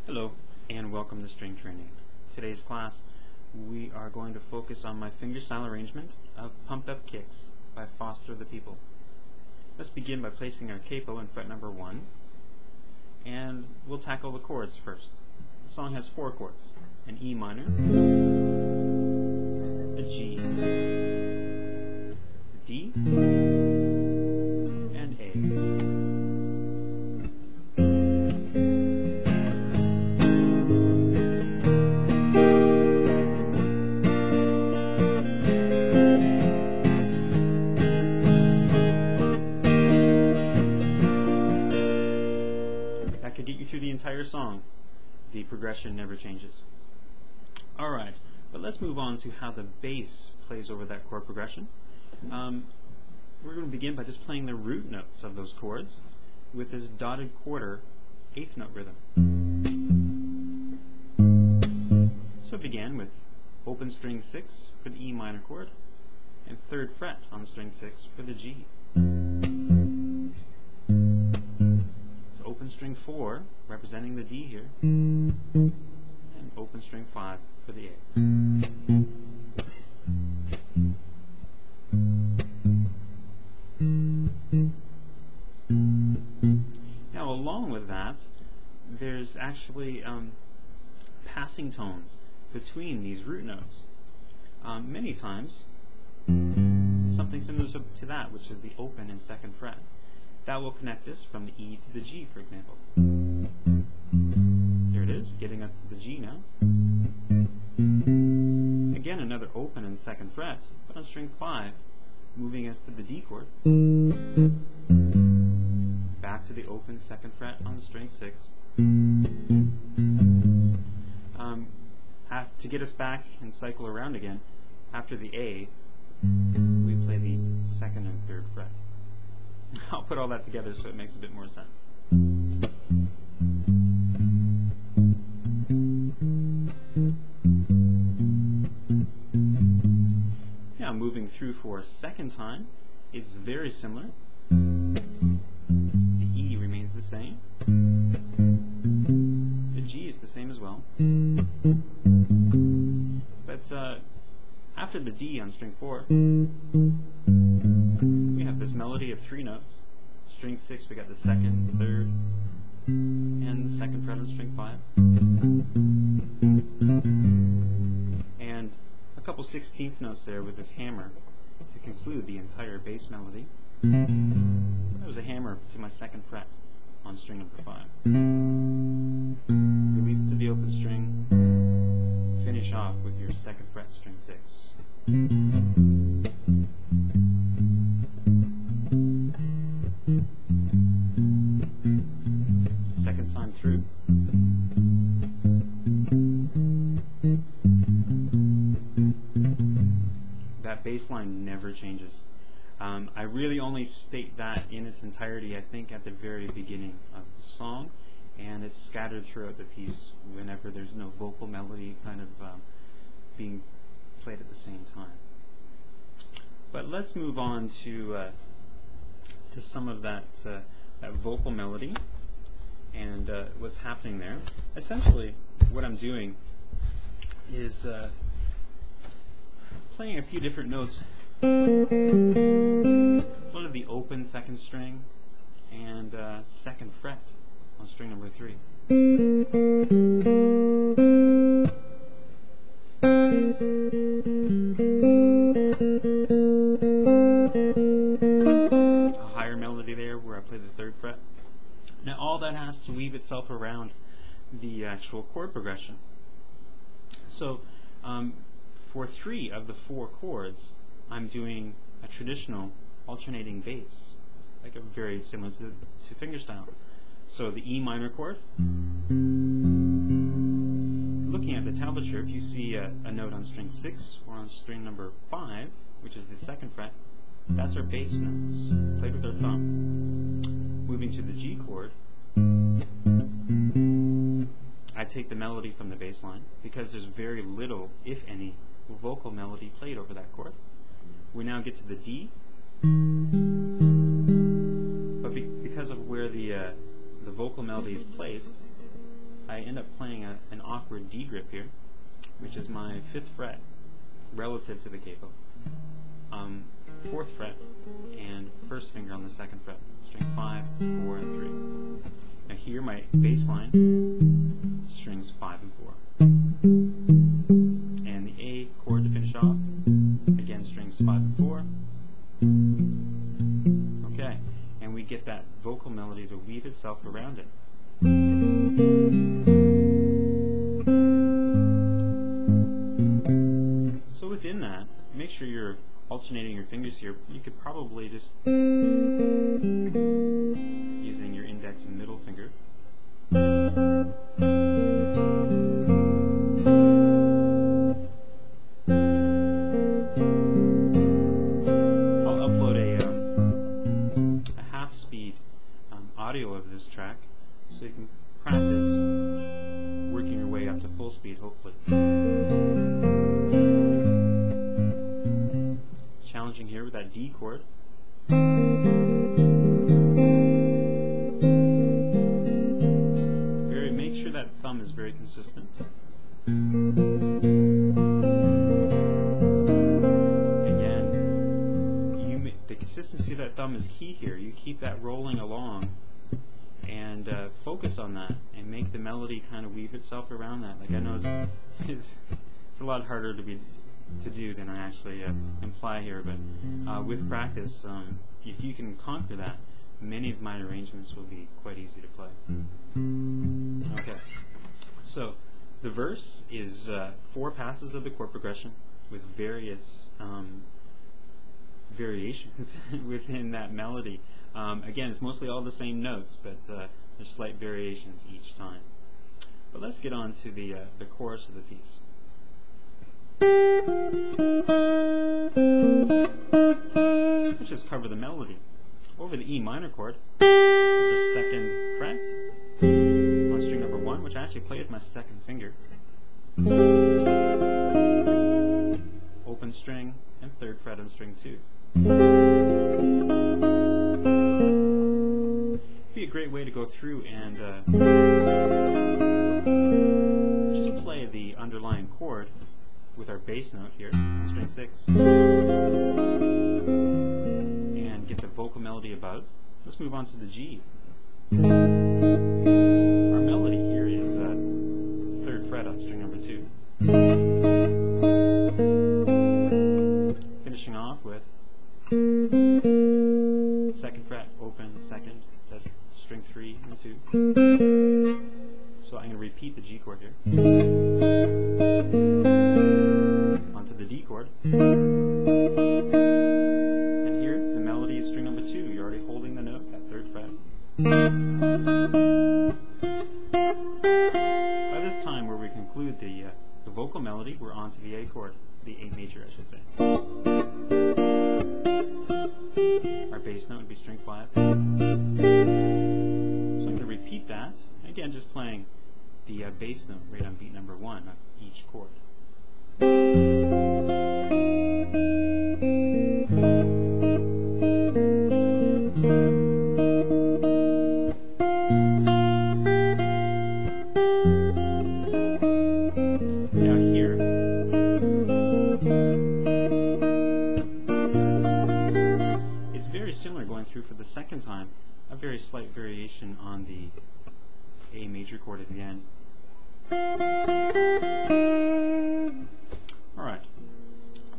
Hello and welcome to String Training. Today's class we are going to focus on my fingerstyle arrangement of Pumped Up Kicks by Foster the People. Let's begin by placing our capo in fret number 1, and we'll tackle the chords first. The song has 4 chords: an E minor, a G, a D, and A. Entire song, the progression never changes. Alright, but let's move on to how the bass plays over that chord progression. We're going to begin by just playing the root notes of those chords with this dotted quarter 8th note rhythm. So it began with open string 6 for the E minor chord and 3rd fret on string 6 for the G. Open string 4 representing the D here, and open string 5 for the A. Now along with that, there's actually passing tones between these root notes. Many times, something similar to that, which is the open and 2nd fret. That will connect us from the E to the G, for example. There it is, getting us to the G now. Again, another open and 2nd fret, but on string 5, moving us to the D chord. Back to the open 2nd fret on string 6. To get us back and cycle around again, after the A, we play the 2nd and 3rd fret. I'll put all that together so it makes a bit more sense. Now moving through for a second time, it's very similar. The E remains the same. The G is the same as well. But after the D on string 4, we have this melody of 3 notes. String 6, we got the 2nd, 3rd, and the 2nd fret on string 5. And a couple 16th notes there with this hammer to conclude the entire bass melody. That was a hammer to my 2nd fret on string number 5. Release it to the open string. Finish off with your 2nd fret, string 6. Second time through. That bass line never changes. I really only state that in its entirety, I think, at the very beginning of the song, and it's scattered throughout the piece whenever there's no vocal melody kind of being played at the same time. But let's move on to some of that vocal melody and what's happening there. Essentially, what I'm doing is playing a few different notes. One of the open 2nd string and 2nd fret on string number 3. A higher melody there where I play the 3rd fret. Now all that has to weave itself around the actual chord progression. So for 3 of the 4 chords, I'm doing a traditional alternating bass, like very similar to fingerstyle. So the E minor chord. Looking at the tablature, if you see a note on string 6 or on string number 5, which is the 2nd fret, that's our bass notes, played with our thumb. Moving to the G chord, I take the melody from the bass line, because there's very little, if any, vocal melody played over that chord. We now get to the D, but because of where the vocal melody is placed, I end up playing an awkward D grip here, which is my 5th fret relative to the capo, 4th fret, and 1st finger on the 2nd fret, string 5, 4, and 3. Now here my bass line, strings 5 and 4. And the A chord to finish off, again strings 5 and 4. Okay, and we get that vocal melody to weave itself around it. So within that, make sure you're alternating your fingers here. You could probably just, using your index and middle finger, I'll upload a half-speed audio of this track so you can practice working your way up to full speed, hopefully. Challenging here with that D chord. Make sure that thumb is very consistent. Again, the consistency of that thumb is key here. You keep that rolling along and focus on that and make the melody kind of weave itself around that. Like, I know it's a lot harder to do than I actually imply here, but with practice, if you can conquer that, many of my arrangements will be quite easy to play. Okay, so the verse is 4 passes of the chord progression with various variations within that melody. Again, it's mostly all the same notes, but there's slight variations each time. But let's get on to the chorus of the piece. Let's just cover the melody. Over the E minor chord is our 2nd fret on string number 1, which I actually play with my 2nd finger. Open string and 3rd fret on string 2. Be a great way to go through and just play the underlying chord with our bass note here, string 6. Get the vocal melody about. Let's move on to the G. Our melody here is 3rd fret on string number 2. Finishing off with 2nd fret, open, 2nd, that's string 3 and 2. So I'm going to repeat the G chord here. Onto the D chord. String number 2, you're already holding the note, that 3rd fret. By this time, where we conclude the vocal melody, we're on to the A chord, the A major, I should say. Our bass note would be string 5. So I'm going to repeat that, again just playing the bass note right on beat number 1 of each chord. For the 2nd time, a very slight variation on the A major chord at the end. Alright,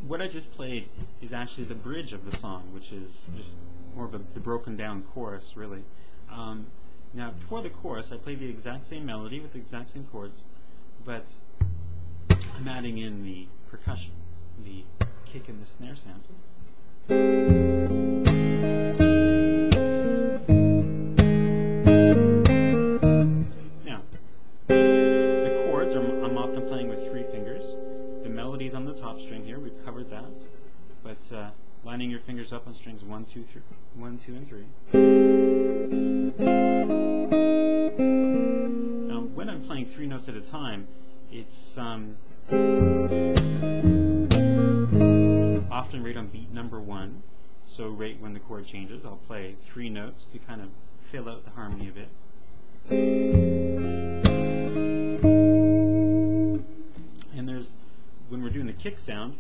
what I just played is actually the bridge of the song, which is just more of the broken down chorus, really. Now, for the chorus, I played the exact same melody with the exact same chords, but I'm adding in the percussion, the kick and the snare sound. Now, the chords, I'm often playing with 3 fingers. The melody's on the top string here, we've covered that. But lining your fingers up on strings 1, 2, and 3. Now, when I'm playing 3 notes at a time, it's often right on beat number 1. So right when the chord changes, I'll play 3 notes to kind of fill out the harmony a bit. kick sound,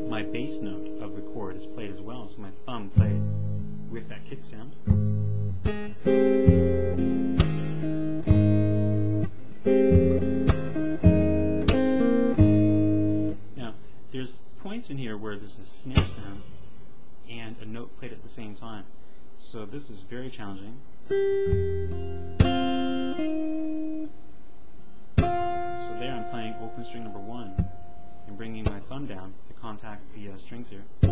my bass note of the chord is played as well, so my thumb plays with that kick sound. Now, there's points in here where there's a snare sound and a note played at the same time. So this is very challenging. So there I'm playing open string number 1 and bringing my thumb down to contact the strings here. And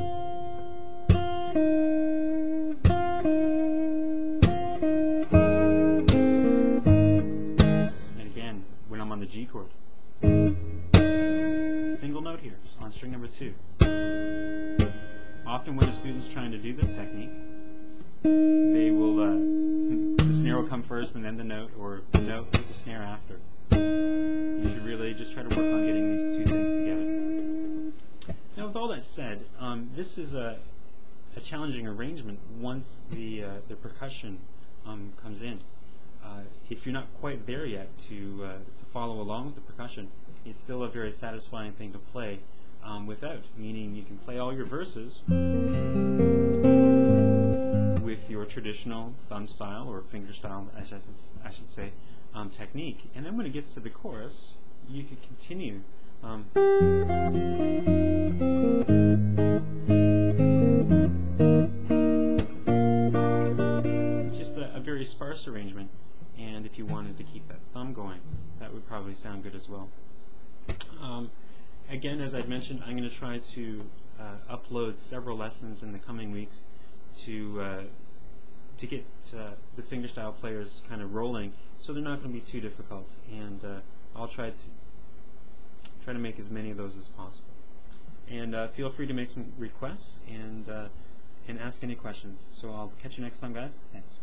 again, when I'm on the G chord, single note here on string number 2. Often when a student's trying to do this technique, they will, the snare will come first and then the note, or the note with the snare after. You should really just try to work on getting these two things together. Now, with all that said, this is a challenging arrangement once the percussion comes in. If you're not quite there yet to follow along with the percussion, it's still a very satisfying thing to play without, meaning you can play all your verses with your traditional thumb style or finger style, I should say, technique. And then when it gets to the chorus, you can continue. Just a very sparse arrangement, and if you wanted to keep that thumb going, that would probably sound good as well. Again, as I'd mentioned, I'm going to try to upload several lessons in the coming weeks to get the fingerstyle players kind of rolling, so they're not going to be too difficult. And I'll try to make as many of those as possible. And feel free to make some requests and ask any questions. So I'll catch you next time, guys. Thanks.